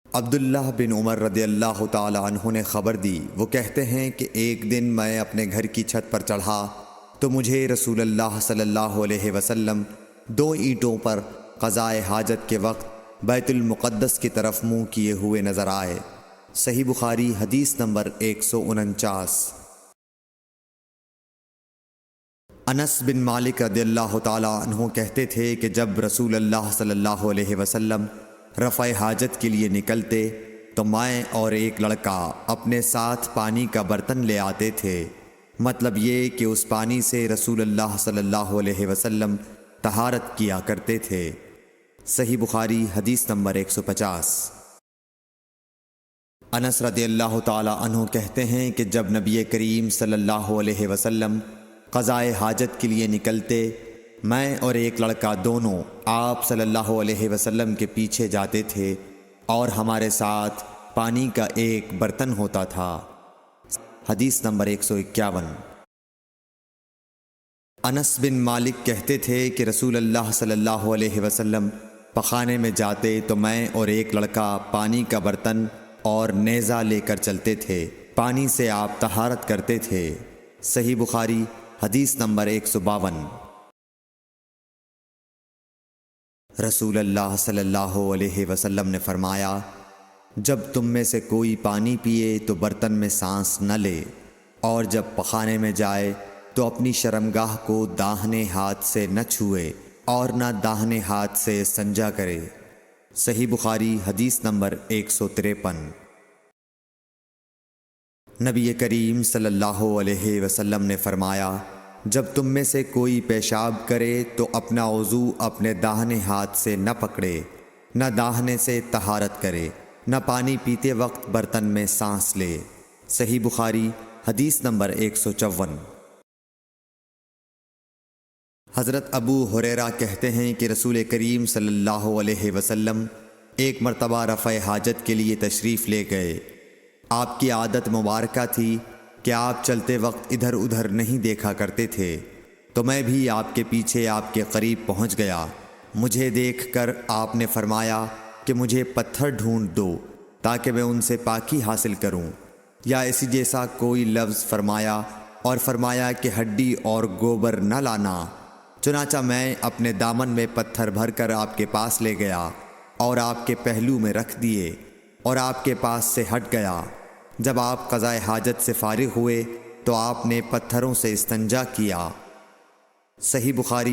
عبداللہ بن عمر رضی اللہ تعالی عنہ نے خبر دی، وہ کہتے ہیں کہ ایک دن میں اپنے گھر کی چھت پر چڑھا تو مجھے رسول اللہ صلی اللہ علیہ وسلم 2 اینٹوں پر قضائے حاجت کے وقت بیت المقدس کی طرف منہ کیے ہوئے نظر آئے۔ صحیح بخاری حدیث نمبر 149۔ انس بن مالک رضی اللہ تعالی عنہ کہتے تھے کہ جب رسول اللہ صلی اللہ علیہ وسلم رفع حاجت کے لیے نکلتے تو میں اور ایک لڑکا اپنے ساتھ پانی کا برتن لے آتے تھے، مطلب یہ کہ اس پانی سے رسول اللہ صلی اللہ علیہ وسلم طہارت کیا کرتے تھے۔ صحیح بخاری حدیث نمبر 150۔ انس رضی اللہ تعالی عنہ کہتے ہیں کہ جب نبی کریم صلی اللہ علیہ وسلم قضائے حاجت کے لیے نکلتے، میں اور ایک لڑکا دونوں آپ صلی اللہ علیہ وسلم کے پیچھے جاتے تھے اور ہمارے ساتھ پانی کا ایک برتن ہوتا تھا۔ حدیث نمبر 151۔ انس بن مالک کہتے تھے کہ رسول اللہ صلی اللہ علیہ وسلم پخانے میں جاتے تو میں اور ایک لڑکا پانی کا برتن اور نیزہ لے کر چلتے تھے، پانی سے آپ طہارت کرتے تھے۔ صحیح بخاری حدیث نمبر 152۔ رسول اللہ صلی اللہ علیہ وسلم نے فرمایا، جب تم میں سے کوئی پانی پیے تو برتن میں سانس نہ لے، اور جب پخانے میں جائے تو اپنی شرمگاہ کو داہنے ہاتھ سے نہ چھوئے اور نہ داہنے ہاتھ سے استنجا کرے۔ صحیح بخاری حدیث نمبر 153۔ نبی کریم صلی اللہ علیہ وسلم نے فرمایا، جب تم میں سے کوئی پیشاب کرے تو اپنا وضو اپنے داہنے ہاتھ سے نہ پکڑے، نہ داہنے سے طہارت کرے، نہ پانی پیتے وقت برتن میں سانس لے۔ صحیح بخاری حدیث نمبر 154۔ حضرت ابو ہریرہ کہتے ہیں کہ رسول کریم صلی اللہ علیہ وسلم ایک مرتبہ رفع حاجت کے لیے تشریف لے گئے۔ آپ کی عادت مبارکہ تھی کہ آپ چلتے وقت ادھر ادھر نہیں دیکھا کرتے تھے، تو میں بھی آپ کے پیچھے آپ کے قریب پہنچ گیا۔ مجھے دیکھ کر آپ نے فرمایا کہ مجھے پتھر ڈھونڈ دو تاکہ میں ان سے پاکی حاصل کروں، یا اسی جیسا کوئی لفظ فرمایا، اور فرمایا کہ ہڈی اور گوبر نہ لانا۔ چنانچہ میں اپنے دامن میں پتھر بھر کر آپ کے پاس لے گیا اور آپ کے پہلو میں رکھ دیے اور آپ کے پاس سے ہٹ گیا۔ جب آپ قضائے حاجت سے فارغ ہوئے تو آپ نے پتھروں سے استنجا کیا۔ صحیح بخاری